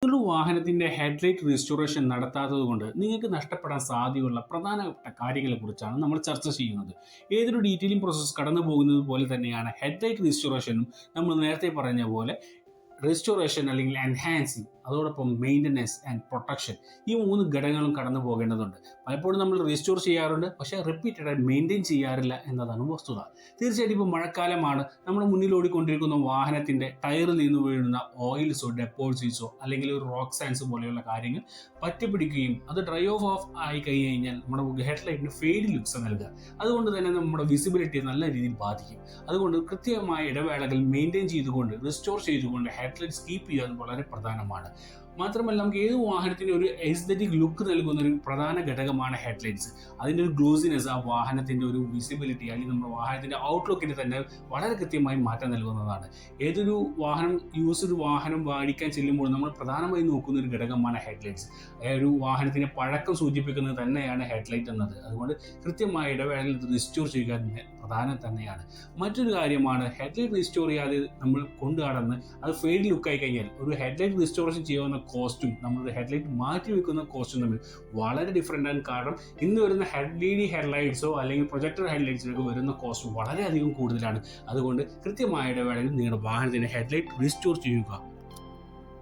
ഒരു വാഹനത്തിൻ്റെ headlight restoration നടത്താത്തത് കൊണ്ട് നിങ്ങൾക്ക് നഷ്ടപ്പെടാൻ സാധ്യതയുള്ള പ്രധാനപ്പെട്ട കാര്യങ്ങളെക്കുറിച്ചാണ് നമ്മൾ ചർച്ച ചെയ്യുന്നത്. ഏതൊരു ഡീറ്റെയിലിംഗ് പ്രോസസ്സ് കടന്നു പോകുന്നത് പോലെ തന്നെയാണ് ഹെഡ്ലൈറ്റ് റീസ്റ്റോറേഷനും. നമ്മൾ നേരത്തെ പറഞ്ഞ പോലെ റെസ്റ്റോറേഷൻ അല്ലെങ്കിൽ എൻഹാൻസിങ്, അതോടൊപ്പം മെയിൻ്റനൻസ് ആൻഡ് പ്രൊട്ടക്ഷൻ, ഈ 3 ഘടകങ്ങളും കടന്നു പോകേണ്ടതുണ്ട്. പലപ്പോഴും നമ്മൾ റീസ്റ്റോർ ചെയ്യാറുണ്ട്, പക്ഷേ റിപ്പീറ്റഡായി മെയിൻറ്റെയിൻ ചെയ്യാറില്ല എന്നതാണ് വസ്തുത. തീർച്ചയായിട്ടും ഇപ്പോൾ മഴക്കാലമാണ്. നമ്മുടെ മുന്നിൽ ഓടിക്കൊണ്ടിരിക്കുന്ന വാഹനത്തിൻ്റെ ടയറിൽ നിന്ന് വീഴുന്ന ഓയിൽസോ ഡെപ്പോസിറ്റ്സോ അല്ലെങ്കിൽ ഒരു റോക്ക് സാൻഡ്സ് പോലെയുള്ള കാര്യങ്ങൾ പറ്റിപ്പിടിക്കുകയും അത് ഡ്രൈ ഓഫ് ആയി കഴിഞ്ഞാൽ നമ്മുടെ ഹെഡ്ലൈറ്റിന് ഫെയ്ഡ് ലുക്സ് നൽകുക. അതുകൊണ്ട് തന്നെ നമ്മുടെ വിസിബിലിറ്റി നല്ല രീതിയിൽ ബാധിക്കും. അതുകൊണ്ട് കൃത്യമായ ഇടവേളകൾ മെയിൻറ്റെയിൻ ചെയ്തുകൊണ്ട് റിസ്റ്റോർ ചെയ്തുകൊണ്ട് ഹെഡ്ലൈറ്റ്സ് കീപ്പ് ചെയ്യുന്നത് വളരെ പ്രധാനമാണ്. മാത്രമല്ല, നമുക്ക് ഏത് വാഹനത്തിൻ്റെ ഒരു എസ്തെറ്റിക് ലുക്ക് നൽകുന്ന ഒരു പ്രധാന ഘടകമാണ് ഹെഡ്ലൈറ്റ്സ്. അതിൻ്റെ ഒരു ഗ്ലോസിനെസ് ആ വാഹനത്തിൻ്റെ ഒരു വിസിബിലിറ്റി അല്ലെങ്കിൽ നമ്മുടെ വാഹനത്തിൻ്റെ ഔട്ട്ലുക്കിന് തന്നെ വളരെ കൃത്യമായി മാറ്റം നൽകുന്നതാണ്. ഏതൊരു യൂസ്ഡ് വാഹനം മേടിക്കാൻ ചെല്ലുമ്പോൾ നമ്മൾ പ്രധാനമായും നോക്കുന്ന ഒരു ഘടകമാണ് ഹെഡ്ലൈറ്റ്സ്. ഒരു വാഹനത്തിൻ്റെ പഴക്കം സൂചിപ്പിക്കുന്നത് തന്നെയാണ് ഹെഡ്ലൈറ്റ് എന്നത്. അതുകൊണ്ട് കൃത്യമായ ഇടവേളയിൽ ഇത് റിസ്റ്റോർ ചെയ്യുക പ്രധാനം തന്നെയാണ്. മറ്റൊരു കാര്യമാണ്, ഹെഡ്ലൈറ്റ് റിസ്റ്റോർ ചെയ്യാതെ നമ്മൾ കൊണ്ടു നടന്ന് അത് ഫെയ്ഡ് ലുക്കായി കഴിഞ്ഞാൽ ഒരു ഹെഡ്ലൈറ്റ് റിസ്റ്റോറേഷൻ ചെയ്യുന്ന കോസ്റ്റും നമ്മുടെ ഹെഡ്ലൈറ്റ് മാറ്റി വെക്കുന്ന കോസ്റ്റും തമ്മിൽ വളരെ ഡിഫറൻ്റ് ആണ്. കാരണം ഇന്ന് വരുന്ന LED ഹെഡ്ലൈറ്റ്സോ അല്ലെങ്കിൽ പ്രൊജക്ടർ ഹെഡ്ലൈറ്റ്സിലൊക്കെ വരുന്ന കോസ്റ്റ് വളരെയധികം കൂടുതലാണ്. അതുകൊണ്ട് കൃത്യമായ ഇടവേളയിൽ നിങ്ങളുടെ വാഹനത്തിൻ്റെ ഹെഡ്ലൈറ്റ് റിസ്റ്റോർ ചെയ്യുക.